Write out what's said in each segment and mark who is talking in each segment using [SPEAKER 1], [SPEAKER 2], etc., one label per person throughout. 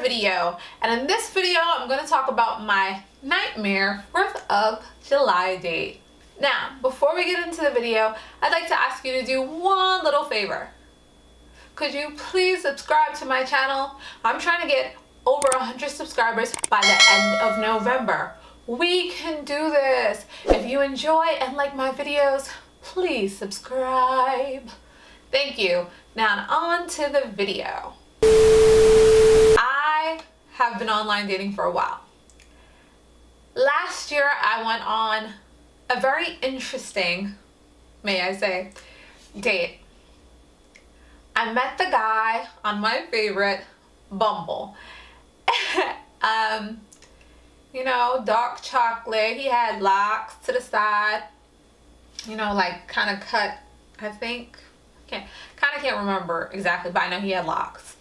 [SPEAKER 1] another video, and in this video I'm going to talk about my nightmare 4th of July date. Now, before we get into the video, I'd like to ask you to do one little favor. Could you please subscribe to my channel? I'm trying to get over 100 subscribers by the end of November. We can do this. If you enjoy and like my videos, please subscribe. Thank you. Now on to the video. I have been online dating for a while. Last year I went on a very interesting, may I say, date. I met the guy on my favorite, Bumble. You know, dark chocolate. He had locks to the side. You know, like kind of cut, I think. Kind of can't remember exactly, but I know he had locks.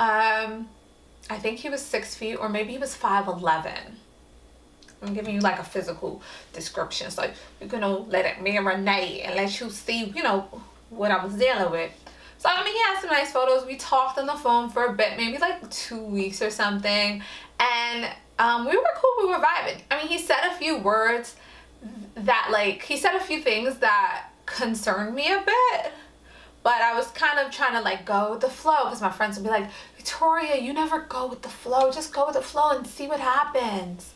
[SPEAKER 1] I think he was 6 feet, or maybe he was 5'11". I'm giving you like a physical description, so you're gonna let it marinate and let you see, you know, what I was dealing with. So I mean, he had some nice photos. We talked on the phone for a bit, maybe like 2 weeks or something, and we were cool. We were vibing. I mean, he said a few words that, like, he said a few things that concerned me a bit. But I was kind of trying to like go with the flow, because my friends would be like, Victoria, you never go with the flow. Just go with the flow and see what happens.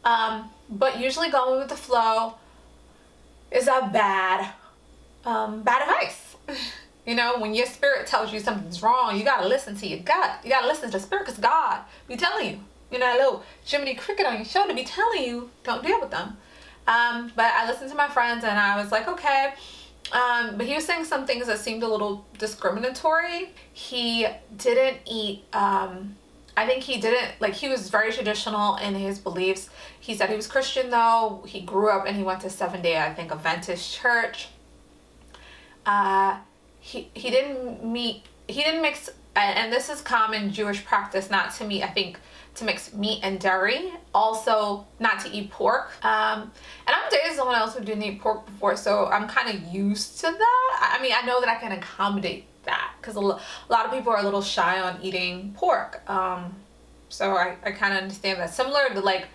[SPEAKER 1] But usually going with the flow is a bad advice. You know, when your spirit tells you something's wrong, you got to listen to your gut. You got to listen to the spirit, because God be telling you. You know, that little Jiminy Cricket on your shoulder be telling you, don't deal with them. But I listened to my friends and I was like, okay. But he was saying some things that seemed a little discriminatory. He didn't eat, I think he didn't, like, he was very traditional in his beliefs. He said he was Christian though. He grew up and he went to 7-day, I think, Adventist church. He didn't mix, and this is common Jewish practice, not to meat, I think, to mix meat and dairy. Also, not to eat pork. And I'm dating someone else who didn't eat pork before, so I'm kind of used to that. I mean, I know that I can accommodate that, because a lot of people are a little shy on eating pork. So I kind of understand that. Similar to, like,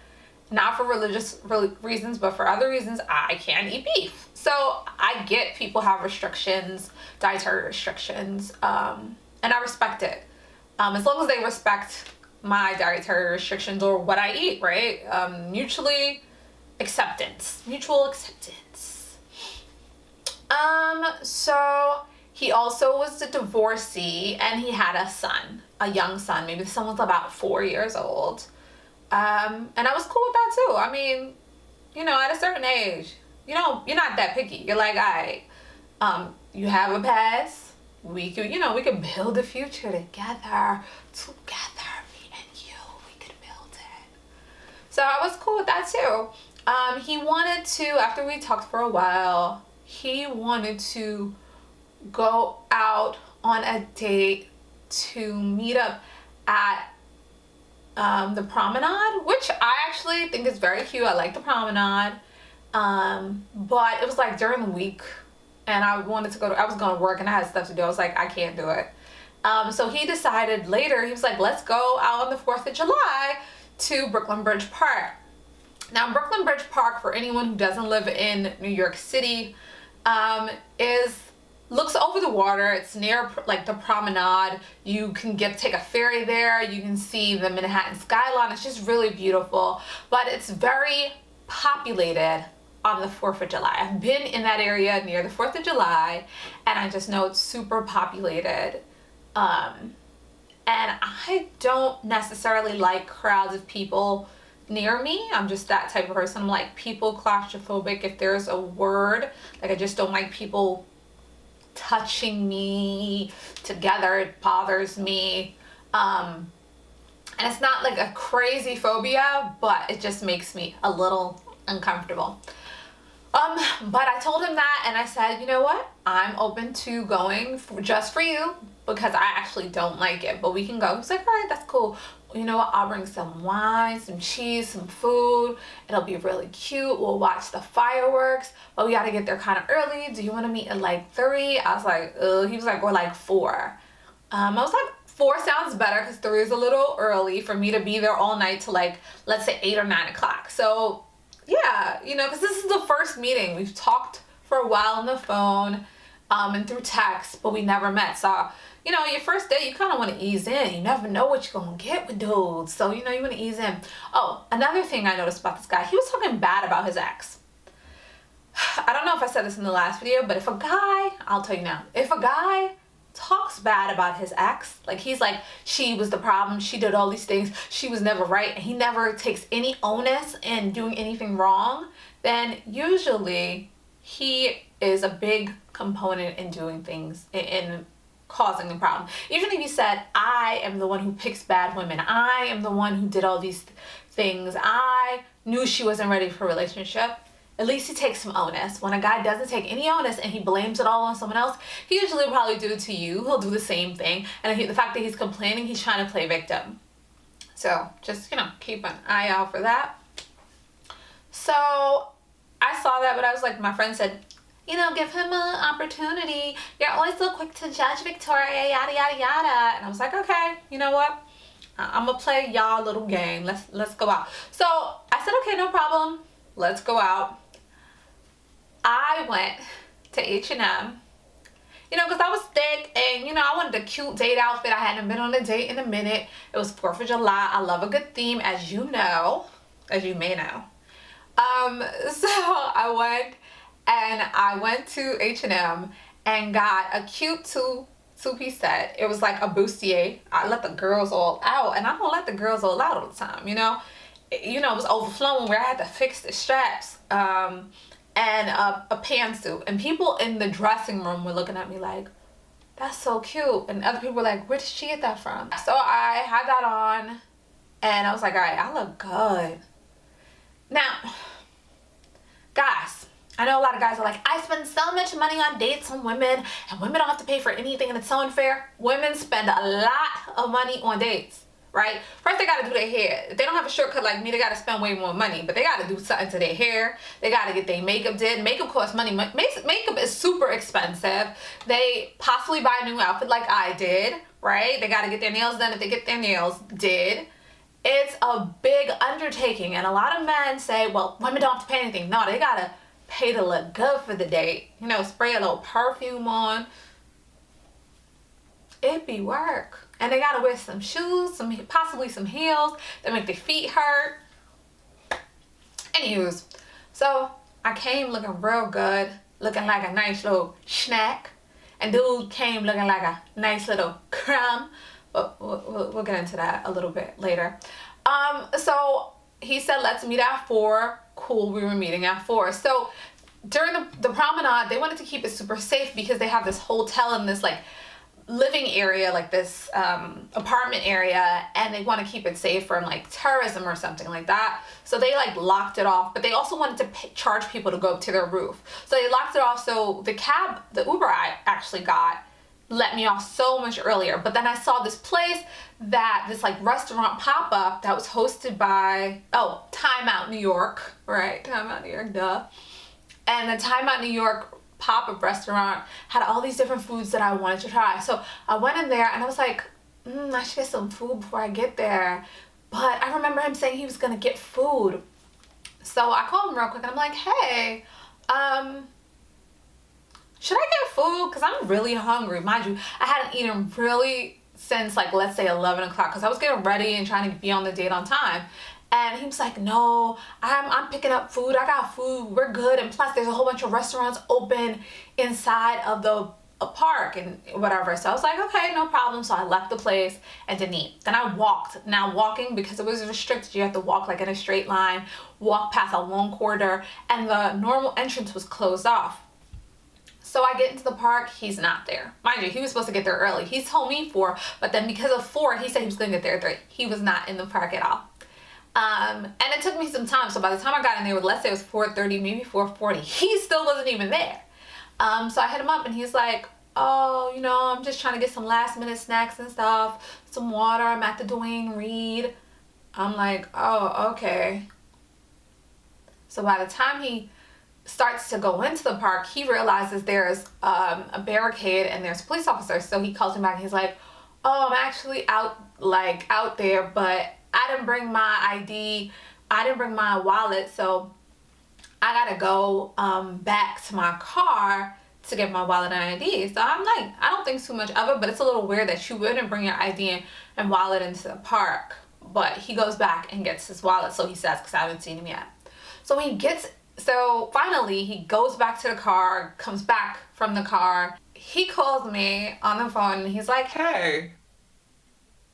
[SPEAKER 1] not for religious reasons, but for other reasons, I can't eat beef. So I get people have restrictions, dietary restrictions, and I respect it. As long as they respect my dietary restrictions or what I eat, right? Mutual acceptance. So he also was a divorcee, and he had a son, a young son. Maybe someone's about 4 years old. And I was cool with that too. I mean, you know, at a certain age, you know, you're not that picky. You're like, all right, you have a past. We could, you know, we could build a future together. Me and you, we could build it. So I was cool with that too. He wanted to, after we talked for a while, he wanted to go out on a date to meet up at the promenade, which I actually think is very cute. I like the promenade. But it was like during the week, and I wanted to go to, I was going to work and I had stuff to do. I was like, I can't do it. So he decided later, he was like, let's go out on the 4th of July to Brooklyn Bridge Park. Now, Brooklyn Bridge Park, for anyone who doesn't live in New York City, looks over the water. It's near like the promenade. You can take a ferry there. You can see the Manhattan skyline. It's just really beautiful, but it's very populated on the 4th of July. I've been in that area near the 4th of July, and I just know it's super populated. And I don't necessarily like crowds of people near me. I'm just that type of person. I'm like people claustrophobic, if there's a word. Like, I just don't like people touching me together. It bothers me. And it's not like a crazy phobia, but it just makes me a little uncomfortable. But I told him that, and I said, you know what? I'm open to going just for you, because I actually don't like it, but we can go. He's like, all right, that's cool. You know what? I'll bring some wine, some cheese, some food. It'll be really cute. We'll watch the fireworks, but we got to get there kind of early. Do you want to meet at like 3? I was like, he was like, or like 4. I was like, 4 sounds better because 3 is a little early for me to be there all night to like, let's say 8 or 9 o'clock. So yeah, you know, because this is the first meeting. We've talked for a while on the phone and through text, but we never met. So, you know, your first date, you kind of want to ease in. You never know what you're going to get with dudes. So, you know, you want to ease in. Oh, another thing I noticed about this guy, he was talking bad about his ex. I don't know if I said this in the last video, but if a guy, I'll tell you now, if a guy talks bad about his ex, like he's like, she was the problem, she did all these things, she was never right, and he never takes any onus in doing anything wrong, then usually he is a big component in doing things, in causing the problem. Even if you said, I am the one who picks bad women, I am the one who did all these things, I knew she wasn't ready for a relationship, at least he takes some onus. When a guy doesn't take any onus and he blames it all on someone else, he usually will probably do it to you. He'll do the same thing. And the fact that he's complaining, he's trying to play victim. So just, you know, keep an eye out for that. So I saw that, but I was like, my friend said, you know, give him an opportunity. You're always so quick to judge, Victoria, yada, yada, yada. And I was like, okay, you know what? I'm going to play y'all little game. Let's go out. So I said, okay, no problem. Let's go out. I went to H&M, you know, because I was thick and, you know, I wanted a cute date outfit. I hadn't been on a date in a minute. It was 4th of July. I love a good theme, as you know, as you may know. So I went to H&M and got a cute two-piece set. It was like a bustier. I let the girls all out, and I don't let the girls all out all the time, you know. You know, it was overflowing where I had to fix the straps. And a pantsuit, and people in the dressing room were looking at me like, that's so cute, and other people were like, where did she get that from? So I had that on, and I was like, all right, I look good. Now, guys, I know a lot of guys are like, I spend so much money on dates on women, and women don't have to pay for anything, and it's so unfair. Women spend a lot of money on dates. Right? First, they gotta do their hair. If they don't have a shortcut like me, they gotta spend way more money. But they gotta do something to their hair. They gotta get their makeup did. Makeup costs money. Makeup is super expensive. They possibly buy a new outfit like I did. Right? They gotta get their nails done if they get their nails did. It's a big undertaking. And a lot of men say, well, women don't have to pay anything. No, they gotta pay to look good for the date. You know, spray a little perfume on. It be work. And they gotta wear some shoes, possibly some heels that make their feet hurt. Anywho's, so I came looking real good, looking like a nice little snack. And dude came looking like a nice little crumb. But we'll get into that a little bit later. So he said, let's meet at 4. Cool, we were meeting at 4. So during the promenade, they wanted to keep it super safe because they have this hotel in this like living area, like this apartment area, and they want to keep it safe from like terrorism or something like that. So they like locked it off, but they also wanted to charge people to go up to their roof. So they locked it off. So the Uber I actually got let me off so much earlier. But then I saw this place, this like restaurant pop-up that was hosted by, Time Out New York, right? Time Out New York, duh. And the Time Out New York pop-up restaurant had all these different foods that I wanted to try. So I went in there and I was like, I should get some food before I get there. But I remember him saying he was gonna get food. So I called him real quick and I'm like, hey, should I get food? Because I'm really hungry. Mind you, I hadn't eaten really since like, let's say 11 o'clock because I was getting ready and trying to be on the date on time. And he was like, no, I'm picking up food. I got food. We're good. And plus, there's a whole bunch of restaurants open inside of a park and whatever. So I was like, okay, no problem. So I left the place and didn't eat. Then I walked. Now walking, because it was restricted, you have to walk like in a straight line, walk past a long corridor, and the normal entrance was closed off. So I get into the park, he's not there. Mind you, he was supposed to get there early. He told me 4, but then because of 4, he said he was going to get there at 3. He was not in the park at all. And it took me some time. So by the time I got in there, let's say it was 4:30, maybe 4:40, he still wasn't even there. So I hit him up and he's like, oh, you know, I'm just trying to get some last minute snacks and stuff, some water. I'm at the Dwayne Reed. I'm like, oh, okay. So by the time he starts to go into the park, he realizes there's a barricade and there's police officers. So he calls me back and he's like, oh, I'm actually out there, but I didn't bring my ID. I didn't bring my wallet, so I gotta go back to my car to get my wallet and ID. So I'm like, I don't think too much of it, but it's a little weird that you wouldn't bring your ID and wallet into the park. But he goes back and gets his wallet, so he says, because I haven't seen him yet. So finally he goes back to the car, comes back from the car. He calls me on the phone and he's like,
[SPEAKER 2] Hey,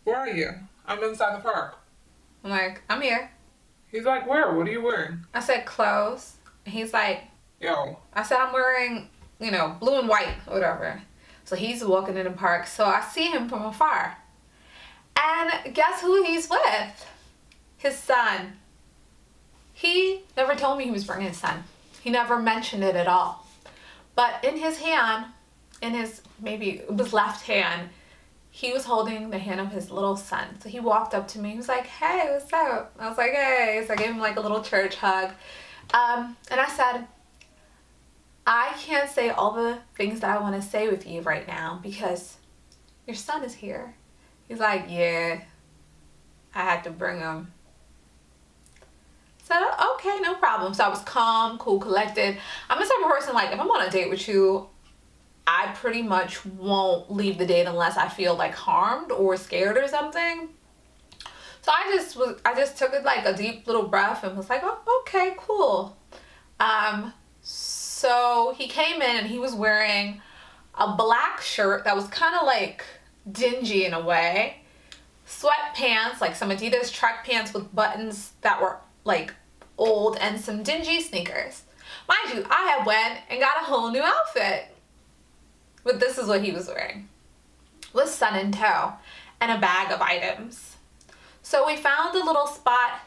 [SPEAKER 2] where are you? I'm inside the park.
[SPEAKER 1] I'm like, I'm here.
[SPEAKER 2] He's like, where? What are you wearing?
[SPEAKER 1] I said, clothes. And he's like,
[SPEAKER 2] Yo.
[SPEAKER 1] I said, I'm wearing, blue and white or whatever. So he's walking in the park. So I see him from afar. And guess who he's with? His son. He never told me he was bringing his son. He never mentioned it at all. But in his hand, maybe it was left hand, he was holding the hand of his little son. So he walked up to me. He was like, hey, what's up? I was like, hey. So I gave him like a little church hug. And I said, I can't say all the things that I want to say with you right now because your son is here. He's like, yeah, I had to bring him. So, okay, no problem. So I was calm, cool, collected. I'm the type of person, like, if I'm on a date with you, I pretty much won't leave the date unless I feel like harmed or scared or something. So I just took it like a deep little breath and was like, oh, okay, cool. So he came in and he was wearing a black shirt that was kind of like dingy in a way, sweatpants, like some Adidas track pants with buttons that were like old, and some dingy sneakers. Mind you, I had went and got a whole new outfit. But this is what he was wearing, with son in tow and a bag of items. So we found a little spot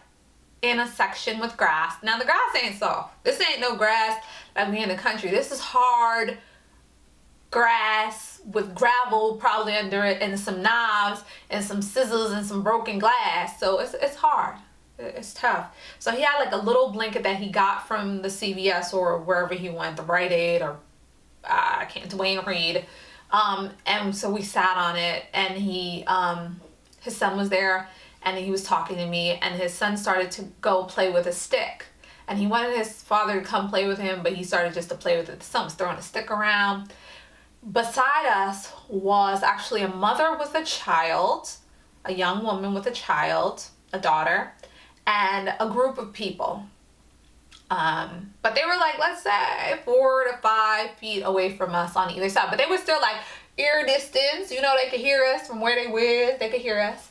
[SPEAKER 1] in a section with grass. Now the grass ain't soft. This ain't no grass like we in the country. This is hard grass with gravel probably under it and some knives and some scissors and some broken glass. So it's hard. It's tough. So he had like a little blanket that he got from the CVS or wherever he went, the Rite Aid or Dwayne Reed. And so we sat on it and his son was there and he was talking to me and his son started to go play with a stick. And he wanted his father to come play with him, but he started just to play with it. The son was throwing a stick around. Beside us was actually a mother with a child, a young woman with a child, a daughter, and a group of people. But they were like, let's say 4 to 5 feet away from us on either side. But they were still like ear distance. They could hear us from where they were. They could hear us.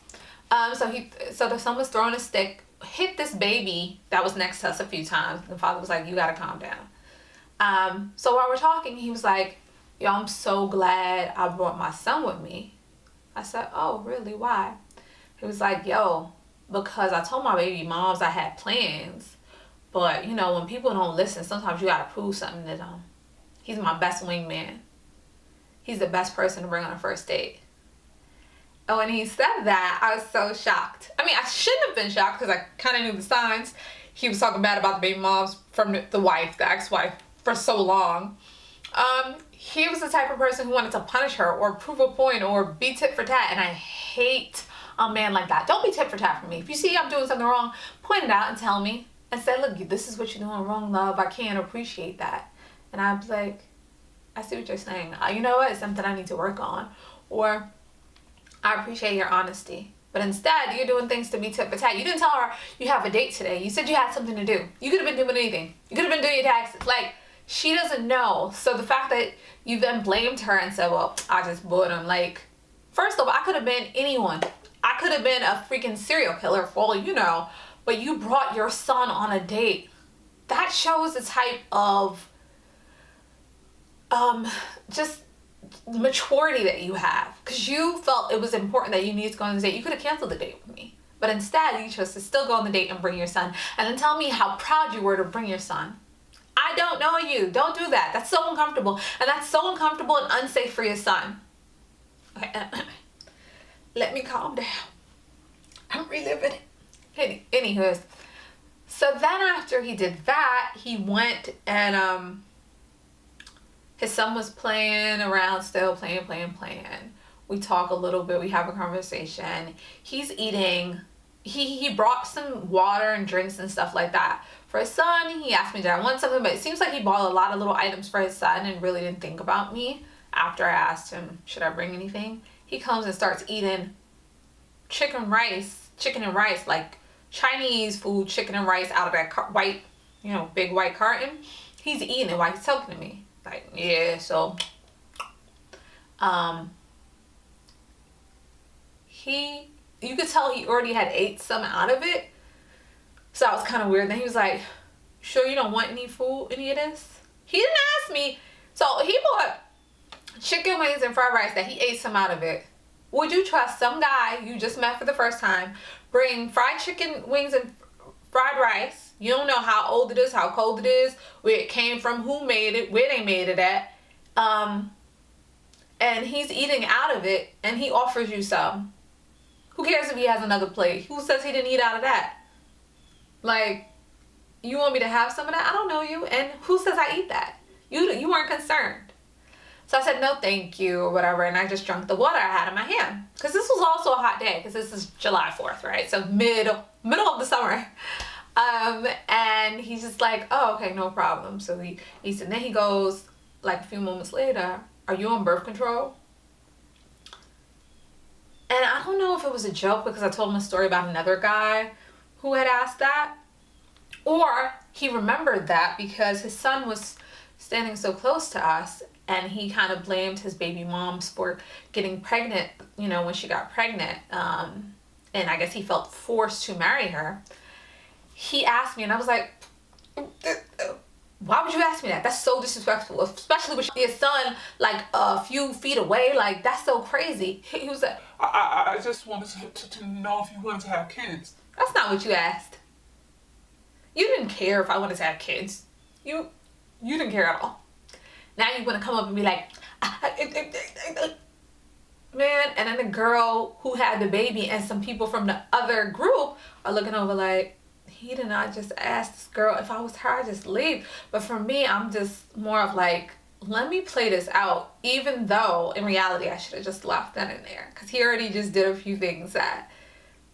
[SPEAKER 1] So the son was throwing a stick, hit this baby that was next to us a few times. The father was like, you gotta calm down. So while we're talking, he was like, yo, I'm so glad I brought my son with me. I said, oh, really? Why? He was like, yo, because I told my baby moms I had plans. But, when people don't listen, sometimes you gotta prove something to them. He's my best wingman. He's the best person to bring on a first date. And when he said that, I was so shocked. I mean, I shouldn't have been shocked because I kind of knew the signs. He was talking bad about the baby moms from the wife, the ex-wife, for so long. He was the type of person who wanted to punish her or prove a point or be tit for tat. And I hate a man like that. Don't be tit for tat for me. If you see I'm doing something wrong, point it out and tell me. And say, look, this is what you're doing wrong, love. I can't appreciate that. And I was like, I see what you're saying. You know what? It's something I need to work on. Or, I appreciate your honesty. But instead, you're doing things to be tit for tat. You didn't tell her you have a date today. You said you had something to do. You could have been doing anything. You could have been doing your taxes. Like, she doesn't know. So the fact that you then blamed her and said, well, I just bought him. Like, first of all, I could have been anyone. I could have been a freaking serial killer for all you know. But you brought your son on a date. That shows the type of just maturity that you have. Because you felt it was important that you needed to go on the date. You could have canceled the date with me. But instead, you chose to still go on the date and bring your son. And then tell me how proud you were to bring your son. I don't know you. Don't do that. That's so uncomfortable. And that's so uncomfortable and unsafe for your son. Okay. Let me calm down. I'm reliving it. Anywho, so then after he did that, he went and his son was playing around still, playing We talk a little bit. We have a conversation. He's eating. He brought some water and drinks and stuff like that for his son. He asked me, did I want something? But it seems like he bought a lot of little items for his son and really didn't think about me. After I asked him, should I bring anything? He comes and starts eating chicken and rice, like Chinese food, chicken and rice out of that white, big white carton. He's eating it while he's talking to me. Like, yeah, so, you could tell he already had ate some out of it. So that was kind of weird. Then he was like, sure you don't want any of this? He didn't ask me. So he bought chicken wings and fried rice that he ate some out of it. Would you trust some guy you just met for the first time bring fried chicken wings and fried rice? You don't know how old it is, how cold it is, where it came from, who made it, where they made it at. And he's eating out of it and he offers you some. Who cares if he has another plate? Who says he didn't eat out of that? Like, you want me to have some of that? I don't know you. And who says I eat that? You weren't concerned. So I said, no, thank you, or whatever. And I just drank the water I had in my hand. Because this was also a hot day. Because this is July 4th, right? So middle of the summer. And he's just like, oh, okay, no problem. So he said, then he goes, like a few moments later, are you on birth control? And I don't know if it was a joke because I told him a story about another guy who had asked that. Or he remembered that because his son was standing so close to us and he kind of blamed his baby moms for getting pregnant, when she got pregnant. And I guess he felt forced to marry her. He asked me and I was like, why would you ask me that? That's so disrespectful, especially with your son like a few feet away. Like, that's so crazy. He was like,
[SPEAKER 2] I just wanted to know if you wanted to have kids.
[SPEAKER 1] That's not what you asked. You didn't care if I wanted to have kids. You didn't care at all. Now you want to come up and be like, man. And then the girl who had the baby and some people from the other group are looking over like, he did not just ask this girl. If I was her, I'd just leave. But for me, I'm just more of like, let me play this out. Even though in reality, I should have just left that in there. Because he already just did a few things that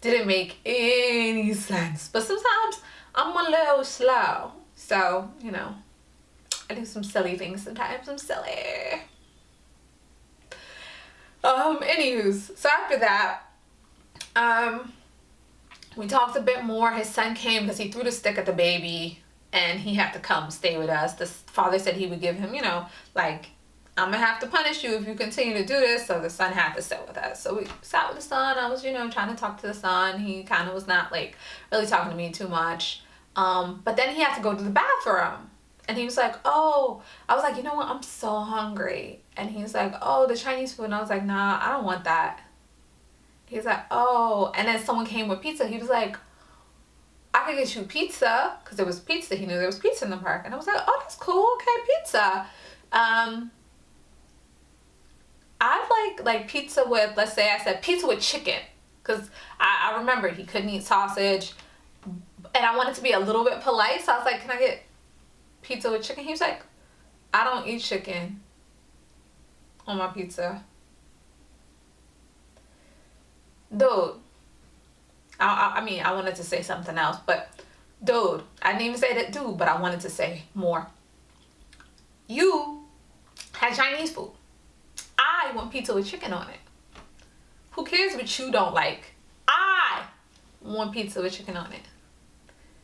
[SPEAKER 1] didn't make any sense. But sometimes I'm a little slow. So, I do some silly things sometimes. I'm silly. Anywho's, so after that, we talked a bit more. His son came because he threw the stick at the baby and he had to come stay with us. The father said he would give him, like, I'm gonna have to punish you if you continue to do this. So the son had to sit with us. So we sat with the son. I was, trying to talk to the son. He kind of was not like really talking to me too much. But then he had to go to the bathroom. And he was like, oh, I was like, you know what? I'm so hungry. And he was like, oh, the Chinese food. And I was like, nah, I don't want that. He's like, oh. And then someone came with pizza. He was like, I could get you pizza. Because there was pizza. He knew there was pizza in the park. And I was like, oh, that's cool. Okay, pizza. I like pizza with, let's say I said pizza with chicken. Because I remember he couldn't eat sausage. And I wanted to be a little bit polite. So I was like, can I get pizza with chicken? He was like, I don't eat chicken on my pizza. Dude, I wanted to say something else, but dude, I didn't even say that dude, but I wanted to say more. You had Chinese food. I want pizza with chicken on it. Who cares what you don't like? I want pizza with chicken on it.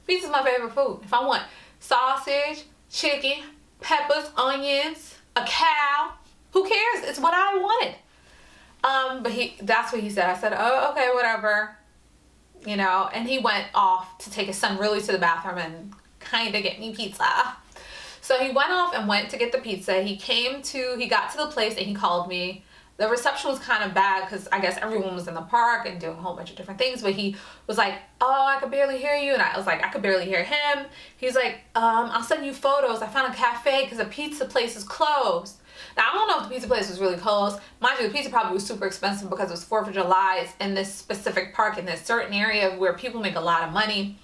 [SPEAKER 1] Pizza's my favorite food. If I want sausage, chicken, peppers, onions, a cow, who cares? It's what I wanted. But that's what he said. I said, oh, okay, whatever. And he went off to take his son really to the bathroom and kind of get me pizza. So he went off and went to get the pizza. He got to the place and he called me. The reception was kind of bad because I guess everyone was in the park and doing a whole bunch of different things. But he was like, oh, I could barely hear you. And I was like, I could barely hear him. He's like, I'll send you photos. I found a cafe because the pizza place is closed. Now, I don't know if the pizza place was really closed. Mind you, the pizza probably was super expensive because it was 4th of July. It's in this specific park in this certain area where people make a lot of money.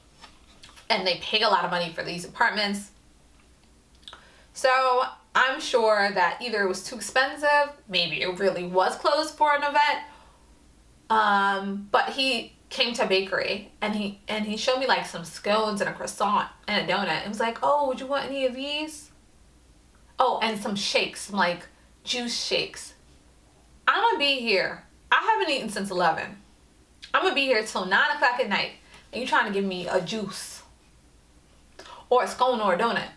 [SPEAKER 1] And they pay a lot of money for these apartments. So I'm sure that either it was too expensive, maybe it really was closed for an event. But he came to a bakery and he showed me like some scones and a croissant and a donut. It was like, oh, would you want any of these? Oh, and some shakes, some like juice shakes. I'm gonna be here. I haven't eaten since 11. I'm gonna be here till 9 o'clock at night, and you trying to give me a juice or a scone or a donut?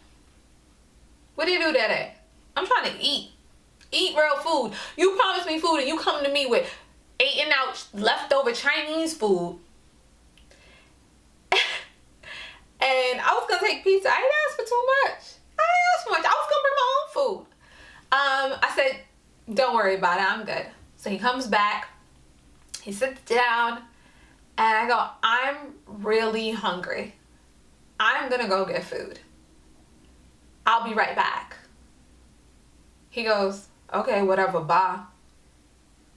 [SPEAKER 1] What do you do that at? I'm trying to eat real food. You promised me food, and you come to me with eating out leftover Chinese food. And I was gonna take pizza. I didn't ask for too much. I was gonna bring my own food. I said, don't worry about it, I'm good. So he comes back, he sits down, and I go, I'm really hungry. I'm gonna go get food. I'll be right back. He goes, okay, whatever, bye.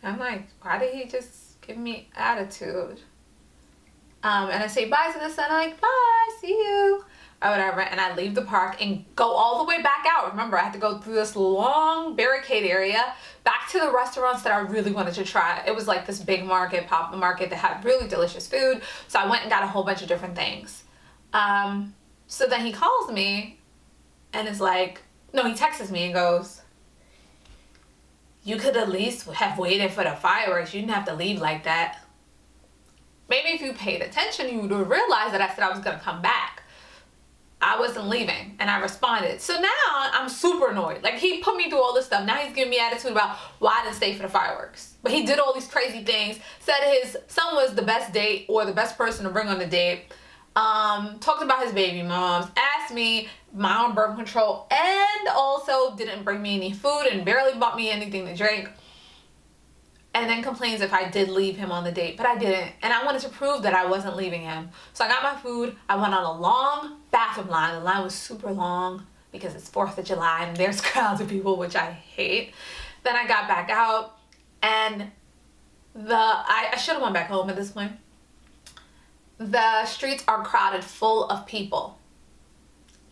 [SPEAKER 1] I'm like, why did he just give me attitude? And I say bye to this, and I'm like, bye, see you, or whatever. And I leave the park and go all the way back out. Remember, I had to go through this long barricade area back to the restaurants that I really wanted to try. It was like this big market, pop-up market that had really delicious food. So I went and got a whole bunch of different things. So then he calls me and is like, no, he texts me and goes, you could at least have waited for the fireworks. You didn't have to leave like that. Maybe if you paid attention, you would have realized that I said I was going to come back. I wasn't leaving, and I responded. So now I'm super annoyed. Like, he put me through all this stuff. Now he's giving me attitude about why I didn't stay for the fireworks. But he did all these crazy things. Said his son was the best date or the best person to bring on the date. Talked about his baby moms. Asked me my own birth control. And also didn't bring me any food and barely bought me anything to drink. And then complains if I did leave him on the date, but I didn't. And I wanted to prove that I wasn't leaving him. So I got my food. I went on a long bathroom line. The line was super long because it's 4th of July and there's crowds of people, which I hate. Then I got back out, and I should have went back home at this point. The streets are crowded full of people.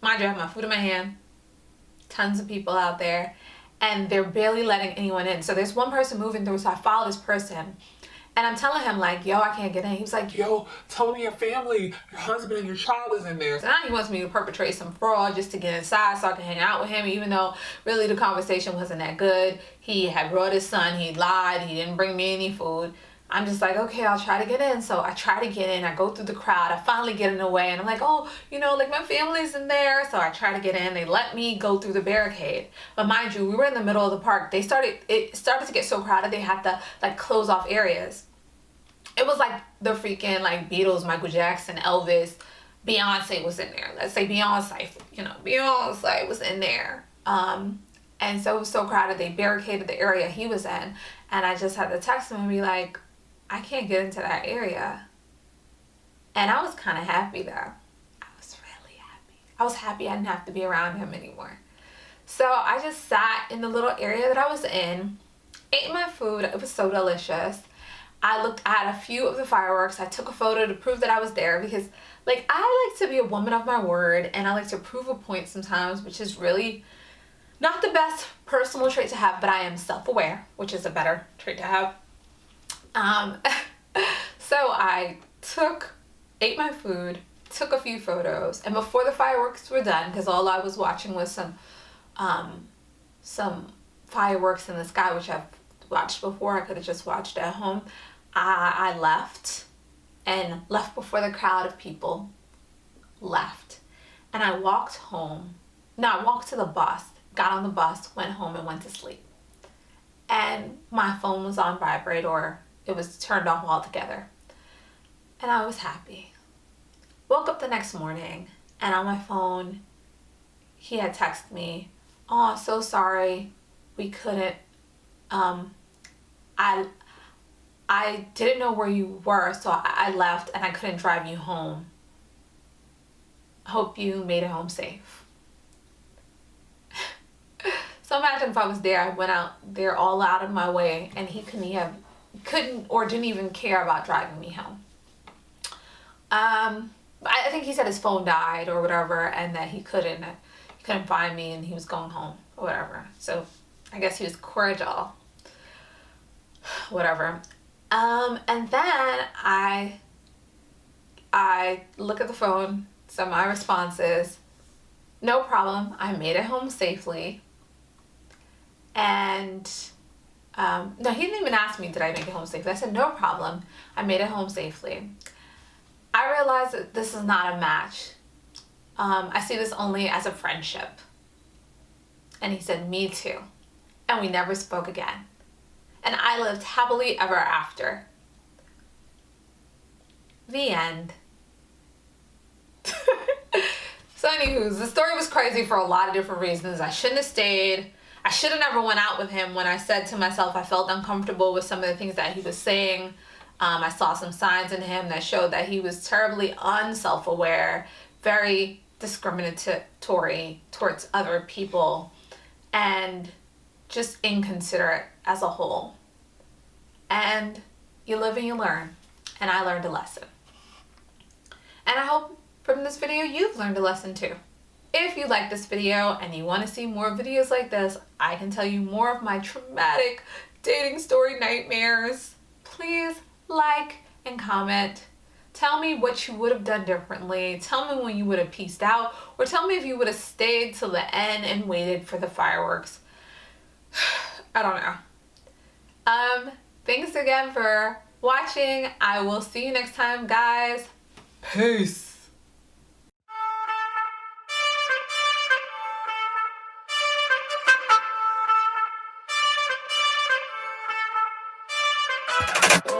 [SPEAKER 1] Mind you, I have my food in my hand. Tons of people out there. And they're barely letting anyone in. So there's one person moving through, so I follow this person. And I'm telling him, like, yo, I can't get in. He was like,
[SPEAKER 2] Yo, tell me your family, your husband and your child is in there.
[SPEAKER 1] so now he wants me to perpetrate some fraud just to get inside so I can hang out with him, even though really the conversation wasn't that good. He had brought his son. He lied. He didn't bring me any food. I'm just like, okay, I'll try to get in. So I try to get in. I go through the crowd. I finally get in the way. And I'm like, oh, like my family's in there. So I try to get in. They let me go through the barricade. But mind you, we were in the middle of the park. It started to get so crowded, they had to like close off areas. It was like the freaking like Beatles, Michael Jackson, Elvis, Beyonce was in there. Let's say Beyonce was in there. And so it was so crowded, they barricaded the area he was in. And I just had to text him and be like, I can't get into that area. And I was kind of happy though. I was really happy. I was happy I didn't have to be around him anymore. So I just sat in the little area that I was in, ate my food. It was so delicious. I had a few of the fireworks. I took a photo to prove that I was there because like I like to be a woman of my word, and I like to prove a point sometimes, which is really not the best personal trait to have, but I am self-aware, which is a better trait to have. So I ate my food, took a few photos, and before the fireworks were done, because all I was watching was some fireworks in the sky, which I've watched before. I could have just watched at home. I left before the crowd of people left, and I walked home. No, I walked to the bus, got on the bus, went home, and went to sleep. And my phone was on vibrate, or it was turned off altogether. And I was happy. Woke up the next morning, and on my phone, he had texted me, oh, so sorry, we couldn't, I didn't know where you were, so I left and I couldn't drive you home. Hope you made it home safe. So imagine if I was there, I went out there all out of my way, and he couldn't or didn't even care about driving me home. I think he said his phone died or whatever, and that he couldn't find me, and he was going home. whatever. So I guess he was cordial. Whatever. And then I look at the phone. So my response is, no problem. I made it home safely. And no, he didn't even ask me, did I make it home safely? I said, no problem. I made it home safely. I realized that this is not a match. I see this only as a friendship. And he said, me too. And we never spoke again. And I lived happily ever after. The end. So anywho, the story was crazy for a lot of different reasons. I shouldn't have stayed. I should have never went out with him. When I said to myself I felt uncomfortable with some of the things that he was saying. I saw some signs in him that showed that he was terribly unself-aware, very discriminatory towards other people, and just inconsiderate as a whole. And you live and you learn. And I learned a lesson. And I hope from this video you've learned a lesson too. If you like this video and you want to see more videos like this, I can tell you more of my traumatic dating story nightmares. Please like and comment. Tell me what you would have done differently. Tell me when you would have peaced out, or tell me if you would have stayed till the end and waited for the fireworks. I don't know. Thanks again for watching. I will see you next time, guys. Peace.